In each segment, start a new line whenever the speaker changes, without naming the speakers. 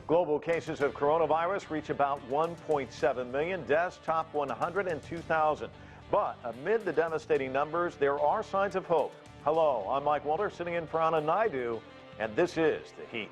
Global cases of coronavirus reach about 1.7 million, deaths top 102,000. But amid the devastating numbers, there are signs of hope. Hello, I'm Mike Walter, sitting in for Anna Naidu, and this is The Heat.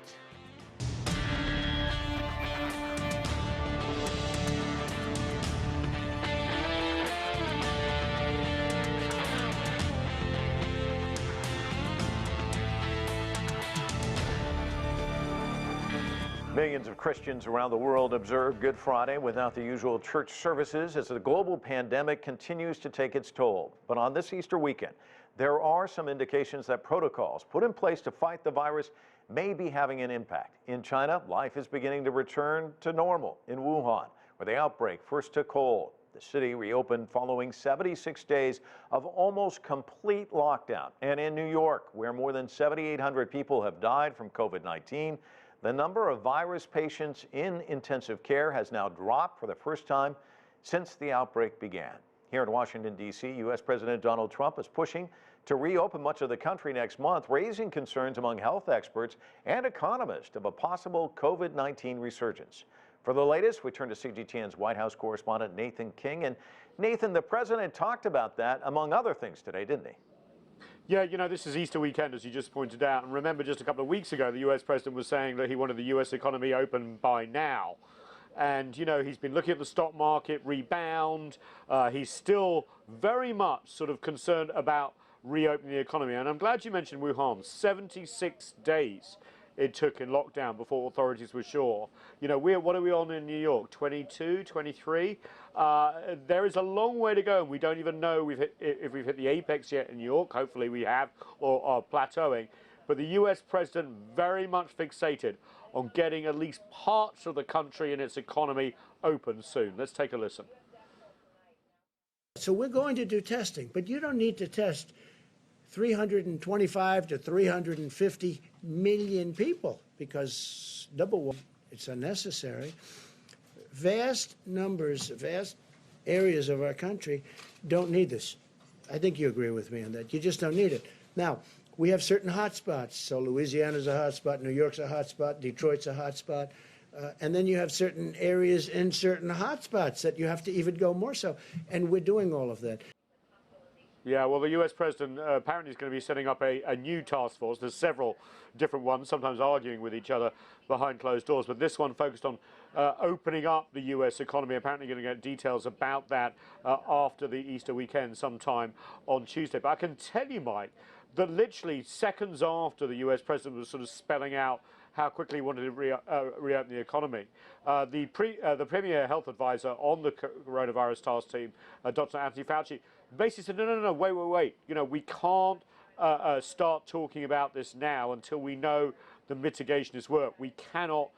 Millions of Christians around the world observe Good Friday without the usual church services as the global pandemic continues to take its toll. But on this Easter weekend, there are some indications that protocols put in place to fight the virus may be having an impact. In China, life is beginning to return to normal. In Wuhan, where the outbreak first took hold, the city reopened following 76 days of almost complete lockdown. And in New York, where more than 7,800 people have died from COVID-19, the number of virus patients in intensive care has now dropped for the first time since the outbreak began. Here in Washington, D.C., U.S. President Donald Trump is pushing to reopen much of the country next month, raising concerns among health experts and economists of a possible COVID-19 resurgence. For the latest, we turn to CGTN's White House correspondent Nathan King. And Nathan, the president talked about that, among other things, today, didn't he?
Yeah, you know, this is Easter weekend, as you just pointed out. And remember, just a couple of weeks ago, the U.S. president was saying that he wanted the U.S. economy open by now. And, you know, he's been looking at the stock market rebound. He's still very much sort of concerned about reopening the economy. And I'm glad you mentioned Wuhan. 76 days it took in lockdown before authorities were sure. You know, what are we on in New York? 22, 23? There is a long way to go, and we don't even know if we've hit the apex yet in New York. Hopefully we have, or are plateauing. But the U.S. president very much fixated on getting at least parts of the country and its economy open soon. Let's take a listen.
So we're going to do testing, but you don't need to test 325 to 350 million people because, number one, it's unnecessary. Vast numbers, vast areas of our country don't need this. I think you agree with me on that. You just don't need it. Now, we have certain hotspots. So Louisiana's a hotspot, New York's a hotspot, Detroit's a hotspot. And then you have certain areas in certain hotspots that you have to even go more so. And we're doing all of that.
Yeah, well, the U.S. president apparently is going to be setting up a new task force. There's several different ones, sometimes arguing with each other behind closed doors. But this one focused on opening up the U.S. economy. Apparently going to get details about that after the Easter weekend sometime on Tuesday. But I can tell you, Mike, that literally seconds after the U.S. president was sort of spelling out how quickly he wanted to reopen the economy. The premier health advisor on the coronavirus task team, Dr. Anthony Fauci, basically said, no, wait. You know, we can't start talking about this now until we know the mitigation is work. We cannot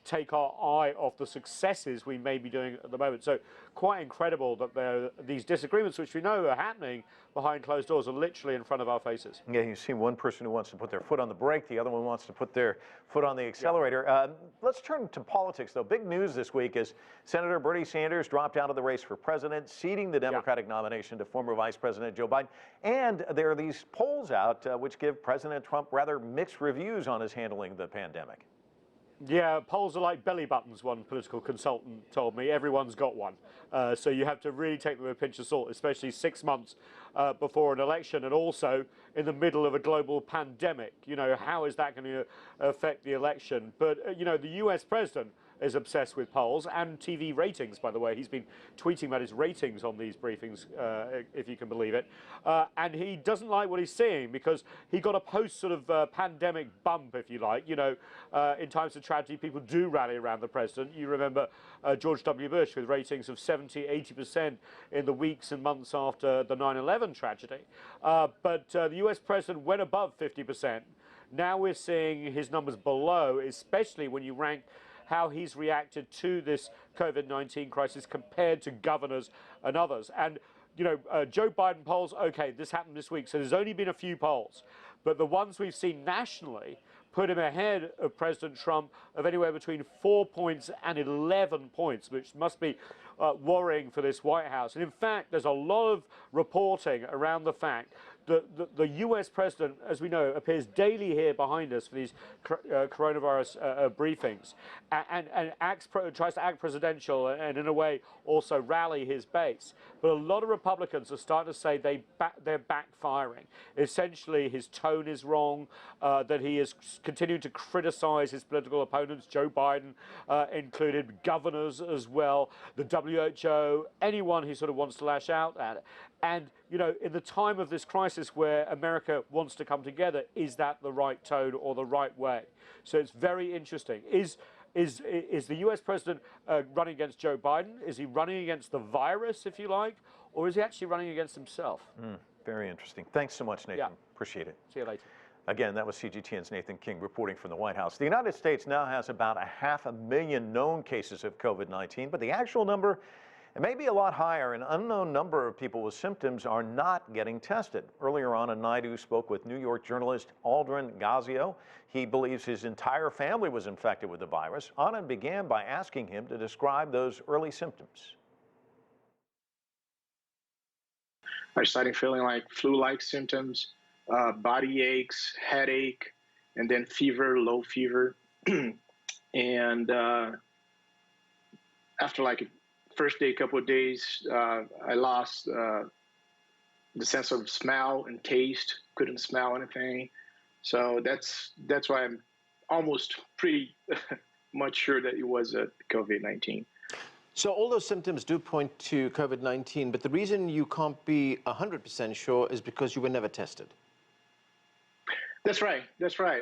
take our eye off the successes we may be doing at the moment. So quite incredible that there are these disagreements, which we know are happening behind closed doors, are literally in front of our faces.
Yeah, you see one person who wants to put their foot on the brake, the other one wants to put their foot on the accelerator. Yeah. Let's turn to politics, though. Big news this week is Senator Bernie Sanders dropped out of the race for president, ceding the Democratic nomination to former Vice President Joe Biden. And there are these polls out which give President Trump rather mixed reviews on his handling the pandemic.
Yeah, polls are like belly buttons, one political consultant told me. Everyone's got one. So you have to really take them with a pinch of salt, especially 6 months before an election and also in the middle of a global pandemic. You know, how is that going to affect the election? But, you know, the U.S. president is obsessed with polls and TV ratings, by the way. He's been tweeting about his ratings on these briefings, if you can believe it. And he doesn't like what he's seeing because he got a post sort of pandemic bump, if you like. You know, in times of tragedy, people do rally around the president. You remember George W. Bush with ratings of 70, 80% in the weeks and months after the 9/11 tragedy. But the US president went above 50%. Now we're seeing his numbers below, especially when you rank how he's reacted to this COVID-19 crisis compared to governors and others. And, you know, Joe Biden polls, okay, this happened this week, so there's only been a few polls. But the ones we've seen nationally put him ahead of President Trump of anywhere between 4 points and 11 points, which must be worrying for this White House. And in fact, there's a lot of reporting around the fact the US president, as we know, appears daily here behind us for these coronavirus briefings, and tries to act presidential and in a way also rally his base. But a lot of Republicans are starting to say they're backfiring. Essentially, his tone is wrong, that he is continuing to criticize his political opponents, Joe Biden included, governors as well, the WHO, anyone who sort of wants to lash out at it. And, you know, in the time of this crisis where America wants to come together, is that the right tone or the right way? So it's very interesting. Is the US president running against Joe Biden? Is he running against the virus, if you like? Or is he actually running against himself?
Very interesting. Thanks so much, Nathan.
Yeah.
Appreciate it.
See you later.
Again, that was CGTN's Nathan King reporting from the White House. The United States now has about 500,000 known cases of COVID-19, but the actual number, it may be a lot higher. An unknown number of people with symptoms are not getting tested. Earlier on, Naidu spoke with New York journalist Aldrin Gazio. He believes his entire family was infected with the virus. Anand began by asking him to describe those early symptoms.
I started feeling like flu-like symptoms, body aches, headache, and then fever, low fever. And after like first day, couple of days, I lost the sense of smell and taste. Couldn't smell anything. So that's why I'm almost pretty much sure that it was COVID-19.
So all those symptoms do point to COVID-19, but the reason you can't be 100% sure is because you were never tested.
That's right. That's right.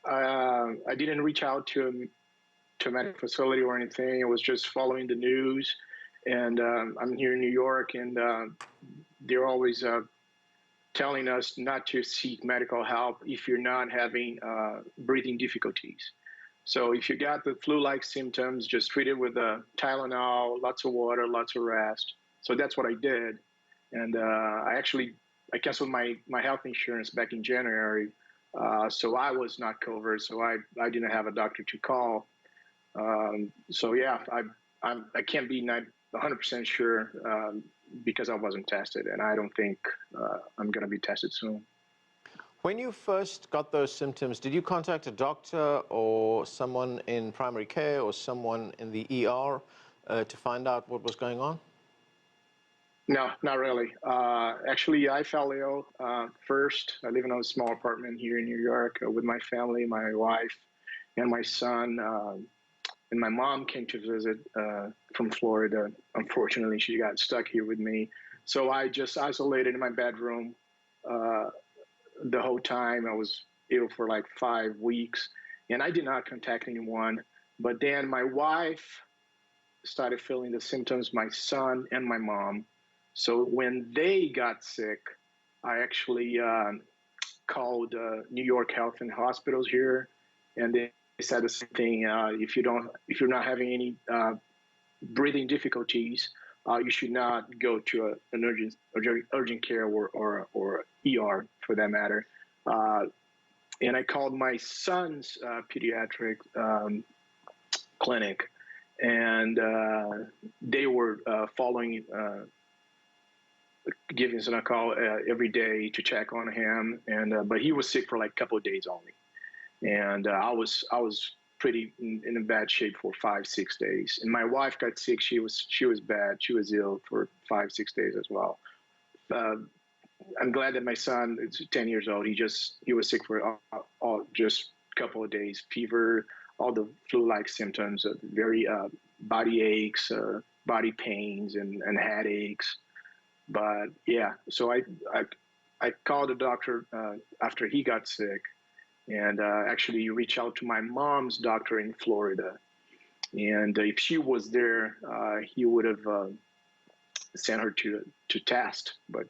I didn't reach out to a medical facility or anything. I was just following the news, and I'm here in New York, and they're always telling us not to seek medical help if you're not having breathing difficulties. So if you got the flu-like symptoms, just treat it with Tylenol, lots of water, lots of rest. So that's what I did. And I canceled my health insurance back in January. So I was not covered. So I didn't have a doctor to call. So yeah, I can't be 100% sure because I wasn't tested. And I don't think I'm going to be tested soon.
When you first got those symptoms, did you contact a doctor or someone in primary care or someone in the ER to find out what was going on?
No, not really. Actually, I fell ill first. I live in a small apartment here in New York with my family, my wife, and my son. And my mom came to visit from Florida. Unfortunately, she got stuck here with me. So I just isolated in my bedroom the whole time. I was ill for like 5 weeks, and I did not contact anyone. But then my wife started feeling the symptoms, my son and my mom. So when they got sick, I actually called New York Health and Hospitals here, and they said the same thing. If you're not having any breathing difficulties, you should not go to an urgent care or ER for that matter. And I called my son's pediatric clinic, and they were following, giving us a call every day to check on him. And but he was sick for like a couple of days only, and I was pretty in a bad shape for 5-6 days. And my wife got sick. She was bad. She was ill for 5-6 days as well. I'm glad that my son is 10 years old. He was sick for just a couple of days. Fever, all the flu-like symptoms, very body aches, body pains, and headaches. But yeah, so I called the doctor after he got sick, and actually reached out to my mom's doctor in Florida. And if she was there, he would have sent her to test. But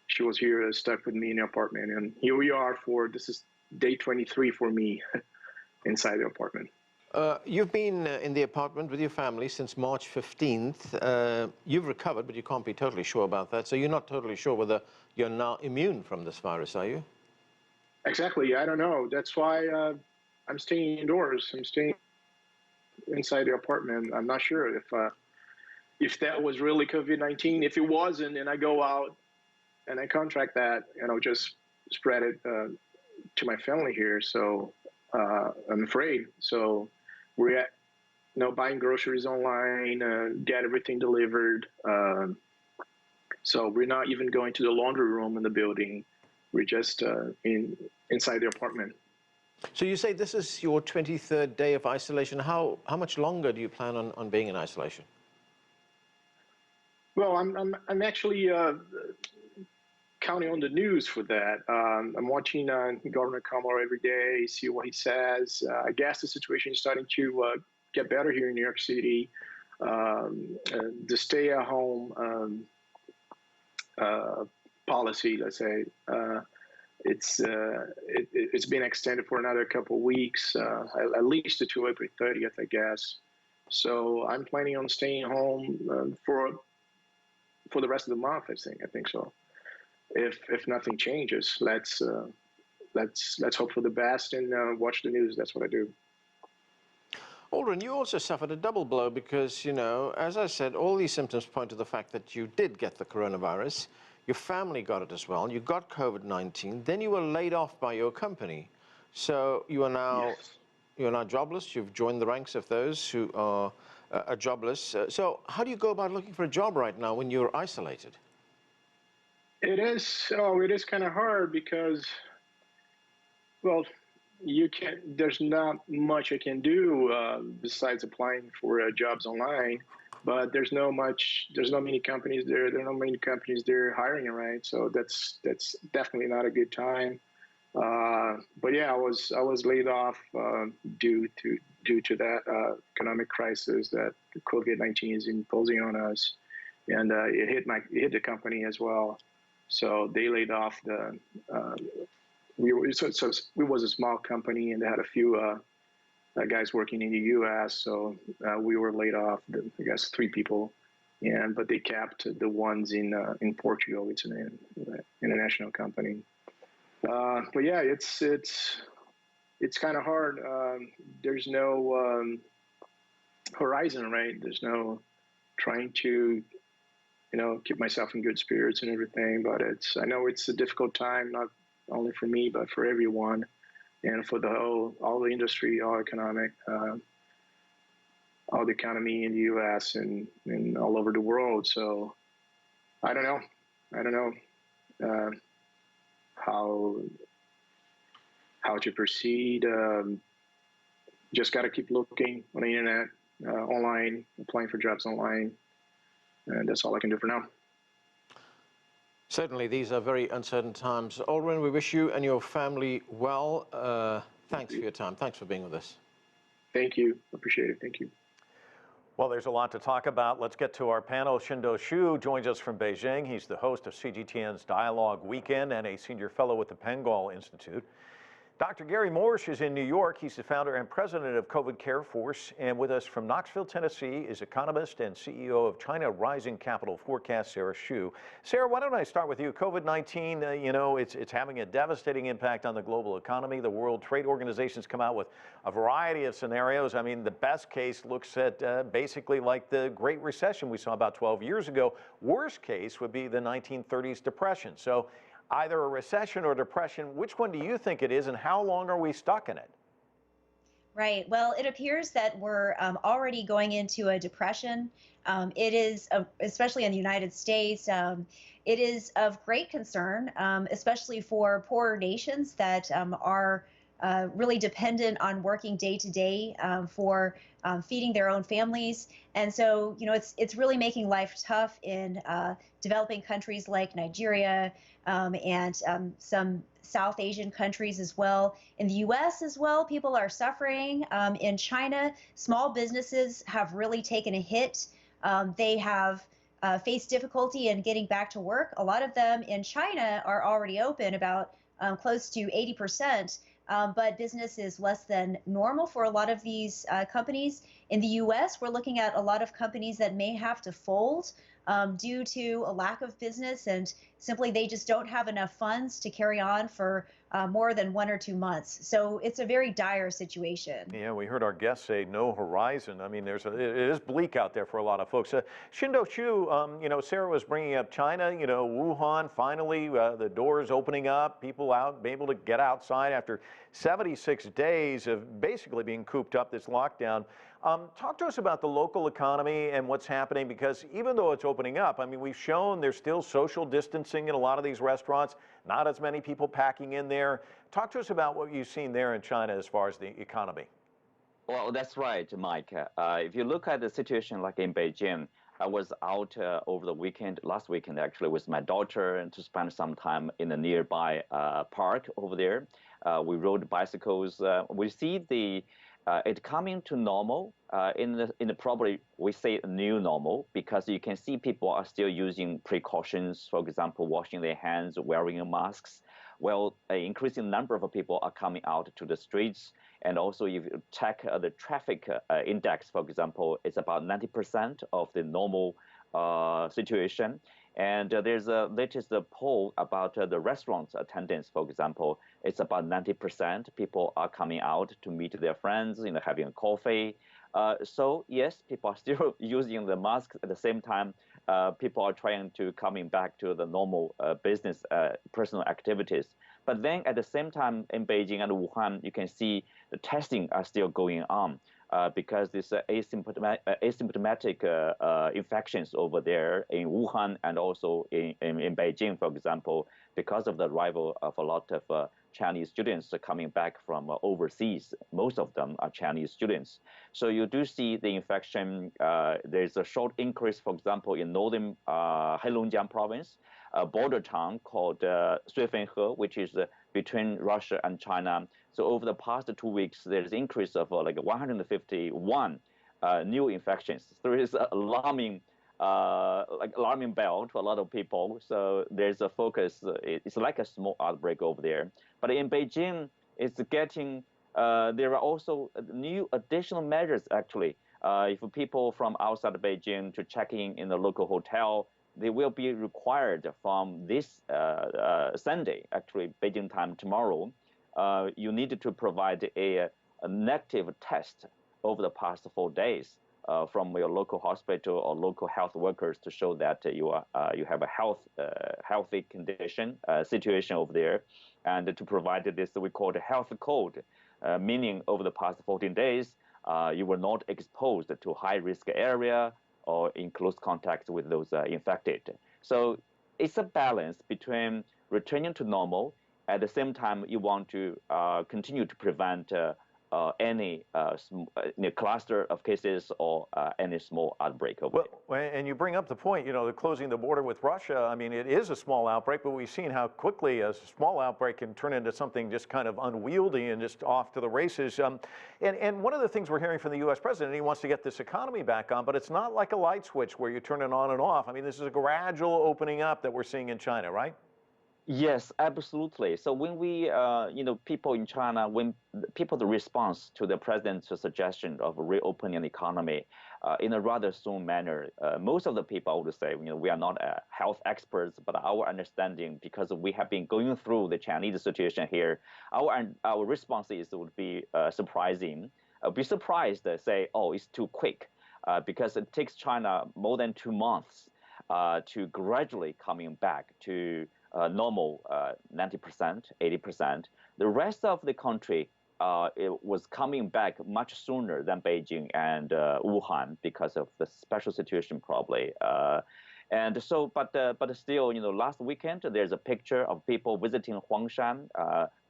she was here stuck with me in the apartment. And here we are this is day 23 for me inside the apartment.
You've been in the apartment with your family since March 15th. You've recovered, but you can't be totally sure about that. So you're not totally sure whether you're now immune from this virus, are you?
Exactly. I don't know. That's why I'm staying indoors. I'm staying inside the apartment. I'm not sure if that was really COVID-19. If it wasn't, and I go out and I contract that, just spread it to my family here. So I'm afraid. So we're at, buying groceries online, get everything delivered. So we're not even going to the laundry room in the building. We're just inside the apartment.
So you say this is your 23rd day of isolation. How much longer do you plan on being in isolation?
Well, I'm actually counting on the news for that. I'm watching Governor Kamala every day, see what he says. I guess the situation is starting to get better here in New York City. The stay-at-home policy, let's say, it's been extended for another couple of weeks, at least to April 30th, I guess. So I'm planning on staying home for the rest of the month. I think so. If nothing changes, let's hope for the best and watch the news. That's what I do.
Aldrin, you also suffered a double blow because, as I said, all these symptoms point to the fact that you did get the coronavirus. Your family got it as well. You got COVID-19. Then you were laid off by your company. So you are now,
Yes.
you're now jobless. You've joined the ranks of those who are jobless. So how do you go about looking for a job right now when you're isolated?
It is kind of hard because, well, there's not much I can do besides applying for jobs online. But there's not many companies there. There are not many companies there hiring, right? So that's definitely not a good time. But yeah, I was laid off due to that economic crisis that COVID-19 is imposing on us, and it hit the company as well. So they laid off we was a small company, and they had a few guys working in the U.S. So we were laid off. I guess 3 people, but they kept the ones in Portugal. It's an international company. But yeah, it's kind of hard. There's no horizon, right? There's no trying to keep myself in good spirits and everything. But I know it's a difficult time, not only for me but for everyone. And for all the industry, all economy in the U.S. and all over the world. So I don't know how to proceed. Just got to keep looking on the internet, online, applying for jobs online, and that's all I can do for now.
Certainly, these are very uncertain times. Aldrin, we wish you and your family well. Thanks for your time. Thanks for being with us.
Thank you. Appreciate it. Thank you.
Well, there's a lot to talk about. Let's get to our panel. Shindo Xu joins us from Beijing. He's the host of CGTN's Dialogue Weekend and a senior fellow with the Pengall Institute. Dr. Gary Morsch is in New York. He's the founder and president of COVID Care Force. And with us from Knoxville, Tennessee, is economist and CEO of China Rising Capital Forecast, Sarah Xu. Sarah, why don't I start with you? COVID-19, it's having a devastating impact on the global economy. The World Trade Organization's come out with a variety of scenarios. I mean, the best case looks at basically like the Great Recession we saw about 12 years ago. Worst case would be the 1930s depression. So either a recession or depression, which one do you think it is, and how long are we stuck in it?
Right. Well, it appears that we're already going into a depression. It is, especially in the United States, it is of great concern, especially for poorer nations that are really dependent on working day to day for feeding their own families. And so, it's really making life tough in developing countries like Nigeria and some South Asian countries as well. In the U.S. as well, people are suffering. In China, small businesses have really taken a hit. They have faced difficulty in getting back to work. A lot of them in China are already open, about close to 80%. But business is less than normal for a lot of these companies. In the U.S., we're looking at a lot of companies that may have to fold due to a lack of business, and simply they just don't have enough funds to carry on for more than 1 or 2 months. So it's a very dire situation.
Yeah, we heard our guests say no horizon. I mean, it is bleak out there for a lot of folks. Shindo Shu, Sarah was bringing up China, Wuhan, finally, the doors opening up, people out, able to get outside after 76 days of basically being cooped up, this lockdown. Talk to us about the local economy and what's happening, because even though it's opening up, I mean, we've shown there's still social distancing in a lot of these restaurants, not as many people packing in there. Talk to us about what you've seen there in China as far as the economy.
Well, that's right, Mike. If you look at the situation like in Beijing, I was out over the weekend, last weekend actually, with my daughter and to spend some time in a nearby park over there. We rode bicycles. We see it coming to normal in the probably we say new normal, because you can see people are still using precautions. For example, washing their hands, wearing masks. Well, an increasing number of people are coming out to the streets. And also, if you check the traffic index, for example, it's about 90% of the normal situation. And there's a latest poll about the restaurant attendance, for example. It's about 90%. People are coming out to meet their friends, having a coffee. So yes, people are still using the mask. At the same time, people are trying to coming back to the normal business, personal activities. But then at the same time, in Beijing and Wuhan, you can see the testing are still going on because this asymptomatic infections over there in Wuhan and also in Beijing, for example, because of the arrival of a lot of Chinese students coming back from overseas. Most of them are Chinese students. So you do see the infection. There's a short increase, for example, in northern Heilongjiang province, a border town called Suifenhe, which is between Russia and China. So over the past 2 weeks, there's an increase of like 151 new infections. So there is alarming bell to a lot of people. So there's a focus. It's like a small outbreak over there. But in Beijing, it's getting. There are also new additional measures actually. If people from outside of Beijing to check in the local hotel, they will be required from this Sunday, actually Beijing time tomorrow. You need to provide a negative test over the past 4 days from your local hospital or local health workers to show that you have a healthy condition situation over there, and to provide this we call the health code, meaning over the past 14 days you were not exposed to high risk area or in close contact with those infected. So it's a balance between returning to normal. At the same time, you want to continue to prevent any cluster of cases or any small outbreak of it.
Well, and you bring up the point, the closing the border with Russia. I mean, it is a small outbreak, but we've seen how quickly a small outbreak can turn into something just kind of unwieldy and just off to the races. And one of the things we're hearing from the U.S. president, he wants to get this economy back on, but it's not like a light switch where you turn it on and off. I mean, this is a gradual opening up that we're seeing in China, right?
Yes, absolutely. So when we, people in China, the response to the president's suggestion of reopening the economy in a rather soon manner, most of the people would say, we are not health experts, but our understanding, because we have been going through the Chinese situation here, our responses would be surprising. Be surprised, say, oh, it's too quick, because it takes China more than 2 months to gradually coming back to normal 90%, 80%. The rest of the country, it was coming back much sooner than Beijing and Wuhan because of the special situation probably. And so, but still, last weekend, there's a picture of people visiting Huangshan,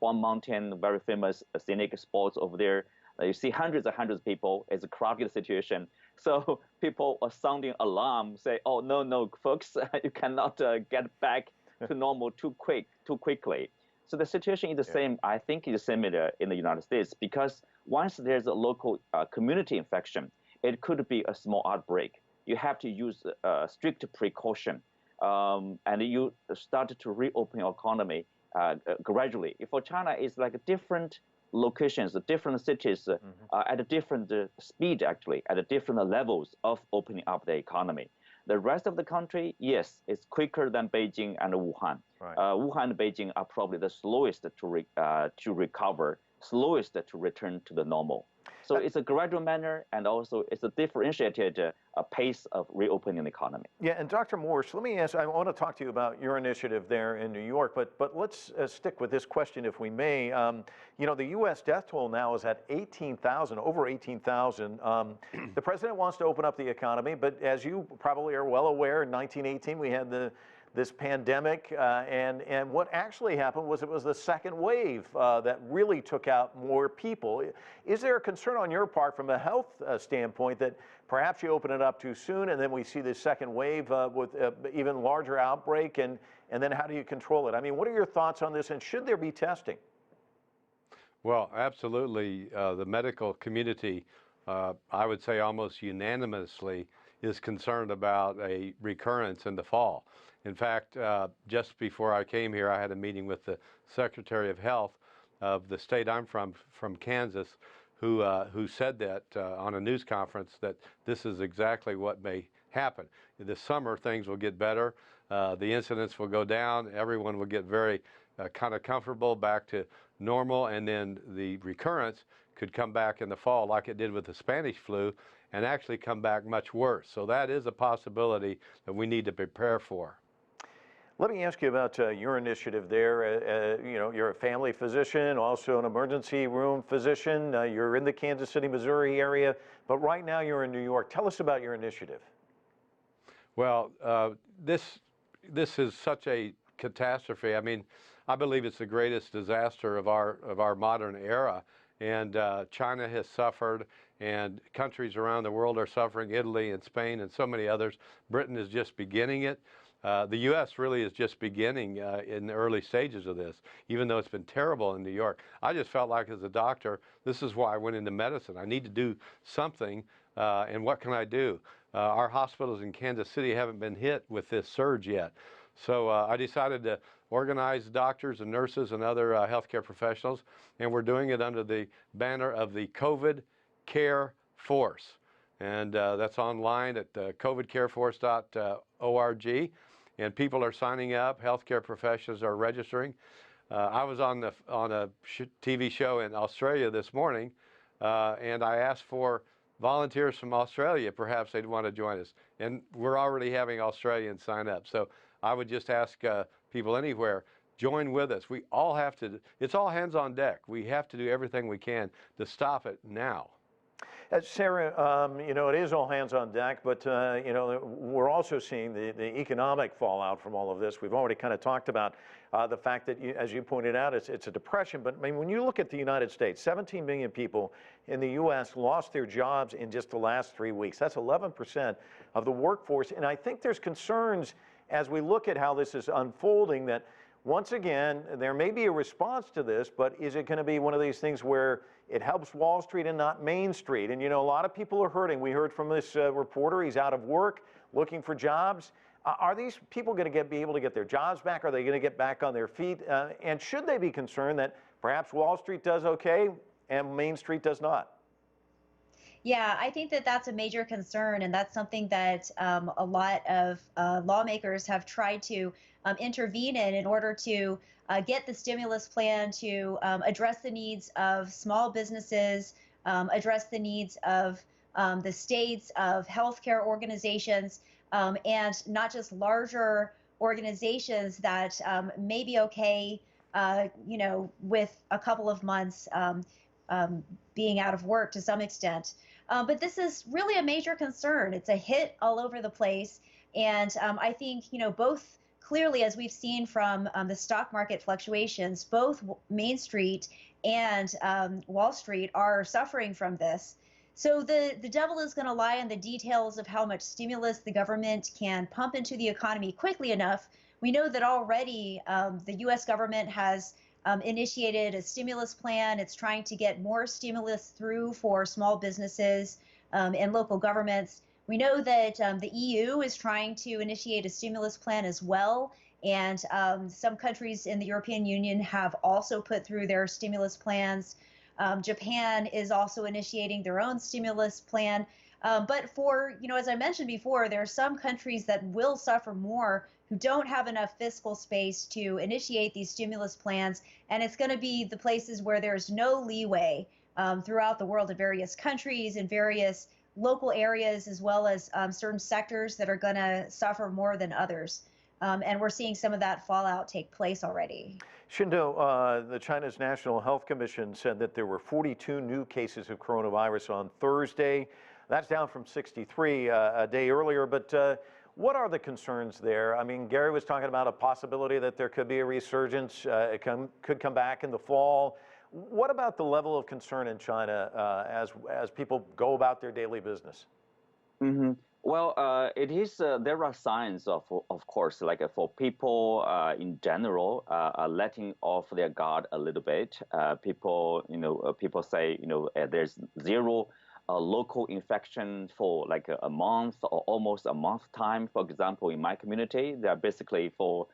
Huang Mountain, very famous scenic spots over there. You see hundreds and hundreds of people. It's a crowded situation. So people are sounding alarm, say, oh, no, folks, you cannot get back to normal too quickly. So the situation is the same. I think is similar in the United States, because once there's a local community infection, it could be a small outbreak. You have to use strict precaution, and you start to reopen your economy gradually. For China, it's like different locations, different cities at a different speed, actually, at different levels of opening up the economy. The rest of the country, yes, it's quicker than Beijing and Wuhan.
Right.
Wuhan and Beijing are probably the slowest to recover, slowest to return to the normal. So it's a gradual manner, and also it's a differentiated pace of reopening the economy.
Yeah, and Dr. Morse, let me ask, I want to talk to you about your initiative there in New York, but let's stick with this question if we may. You know, the U.S. death toll now is at 18,000, over 18,000. The president wants to open up the economy, but as you probably are well aware, in 1918 we had this pandemic, and what actually happened was it was the second wave that really took out more people. Is there a concern on your part from a health standpoint that perhaps you open it up too soon and then we see this second wave with even larger outbreak, and then how do you control it? I mean, what are your thoughts on this, and should there be testing?
Well, absolutely. The medical community, I would say almost unanimously, is concerned about a recurrence in the fall. In fact, just before I came here, I had a meeting with the Secretary of Health of the state I'm from Kansas, who said that on a news conference that this is exactly what may happen. This summer, things will get better. The incidents will go down. Everyone will get very kind of comfortable, back to normal, and then the recurrence could come back in the fall like it did with the Spanish flu and actually come back much worse. So that is a possibility that we need to prepare for.
Let me ask you about your initiative there. You know, you're a family physician, also an emergency room physician. You're in the Kansas City, Missouri area, but right now you're in New York. Tell us about your initiative.
Well, this is such a catastrophe. I mean, I believe it's the greatest disaster of our modern era, and China has suffered, and countries around the world are suffering. Italy and Spain and so many others. Britain is just beginning it. The U.S. really is just beginning in the early stages of this, even though it's been terrible in New York. I just felt like, as a doctor, this is why I went into medicine. I need to do something, and what can I do? Our hospitals in Kansas City haven't been hit with this surge yet. So I decided to organize doctors and nurses and other healthcare professionals, and we're doing it under the banner of the COVID Care Force. And that's online at covidcareforce.org. And people are signing up. Healthcare professionals are registering. I was on a TV show in Australia this morning, and I asked for volunteers from Australia. Perhaps they'd want to join us. And we're already having Australians sign up. So I would just ask people anywhere, join with us. We all have to, it's all hands on deck. We have to do everything we can to stop it now.
Sarah, you know, it is all hands on deck, but, you know, we're also seeing the economic fallout from all of this. We've already kind of talked about the fact that, as you pointed out, it's a depression. But I mean, when you look at the United States, 17 million people in the U.S. lost their jobs in just the last 3 weeks. That's 11% of the workforce. And I think there's concerns as we look at how this is unfolding that, once again, there may be a response to this, but is it going to be one of these things where it helps Wall Street and not Main Street? And, you know, a lot of people are hurting. We heard from this reporter, he's out of work, looking for jobs. Are these people going to be able to get their jobs back? Are they going to get back on their feet? And should they be concerned that perhaps Wall Street does okay and Main Street does not?
Yeah, I think that that's a major concern, and that's something that a lot of lawmakers have tried to intervene in order to get the stimulus plan to address the needs of small businesses, address the needs of the states, of healthcare organizations, and not just larger organizations that may be okay, you know, with a couple of months being out of work to some extent. But this is really a major concern. It's a hit all over the place. And I think, you know, both clearly, as we've seen from the stock market fluctuations, both Main Street and Wall Street are suffering from this. So the devil is going to lie in the details of how much stimulus the government can pump into the economy quickly enough. We know that already the U.S. government has initiated a stimulus plan. It's trying to get more stimulus through for small businesses and local governments. We know that the EU is trying to initiate a stimulus plan as well. And some countries in the European Union have also put through their stimulus plans. Japan is also initiating their own stimulus plan. But for, as I mentioned before, there are some countries that will suffer more who don't have enough fiscal space to initiate these stimulus plans. And it's going to be the places where there's no leeway throughout the world in various countries and various local areas, as well as certain sectors that are going to suffer more than others. And we're seeing some of that fallout take place already.
Shindo, the China's National Health Commission said that there were 42 new cases of coronavirus on Thursday. That's down from 63 a day earlier. But what are the concerns there? I mean, Gary was talking about a possibility that there could be a resurgence. It could come back in the fall. What about the level of concern in China as people go about their daily business?
Mm-hmm. Well, it is. There are signs of course, like for people in general, letting off their guard a little bit. People, people say, there's zero local infection for like a month or almost a month time. For example, in my community, they are basically for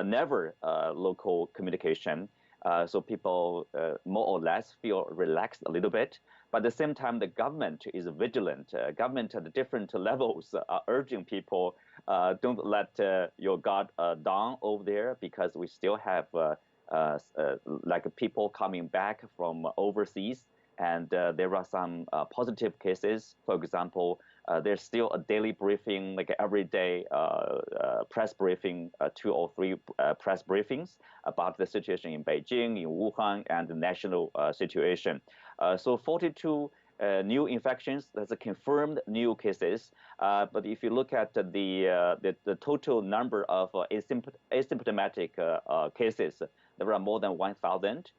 never local communication. So people more or less feel relaxed a little bit. But at the same time, the government is vigilant. Government at different levels are urging people, don't let your guard down over there, because we still have like people coming back from overseas. And there are some positive cases. For example, there's still a daily briefing, like every day press briefing, 2 or 3 press briefings about the situation in Beijing, in Wuhan, and the national situation. So 42 new infections, that's a confirmed new cases. But if you look at the total number of asymptomatic cases, there are more than 1,000.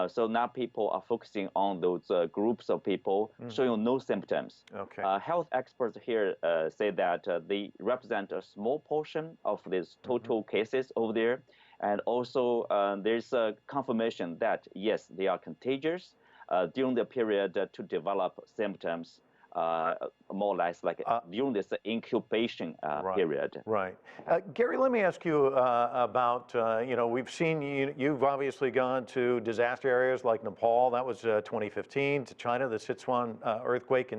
So now people are focusing on those groups of people showing no symptoms.
Okay.
Health experts here say that they represent a small portion of these total cases over there. And also there's a confirmation that, yes, they are contagious during the period to develop symptoms. More or less like during this incubation period.
Right. Gary, let me ask you about, we've seen you've obviously gone to disaster areas like Nepal. That was 2015, to China, the Sichuan earthquake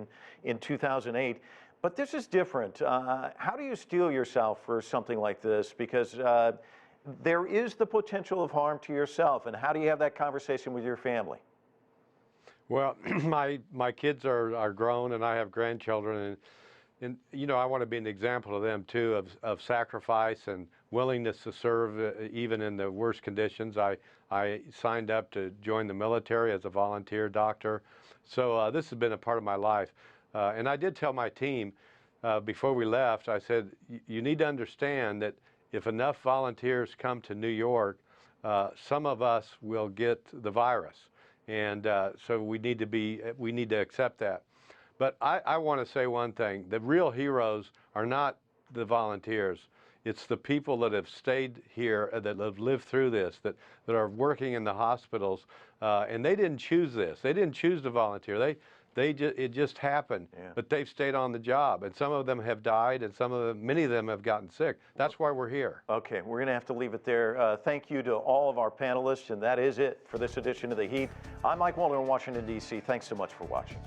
in 2008. But this is different. How do you steel yourself for something like this? Because there is the potential of harm to yourself. And how do you have that conversation with your family?
Well, my kids are grown, and I have grandchildren, and I want to be an example to them too of sacrifice and willingness to serve even in the worst conditions. I signed up to join the military as a volunteer doctor, so this has been a part of my life. And I did tell my team before we left, I said, you need to understand that if enough volunteers come to New York, some of us will get the virus. And so we need to accept that. But I want to say one thing. The real heroes are not the volunteers. It's the people that have stayed here, that have lived through this, that are working in the hospitals. And they didn't choose this. They didn't choose to volunteer. It just happened. Yeah. But they've stayed on the job. And some of them have died, and many of them have gotten sick. That's why we're here.
Okay, we're going to have to leave it there. Thank you to all of our panelists, and that is it for this edition of The Heat. I'm Mike Walter in Washington, D.C. Thanks so much for watching.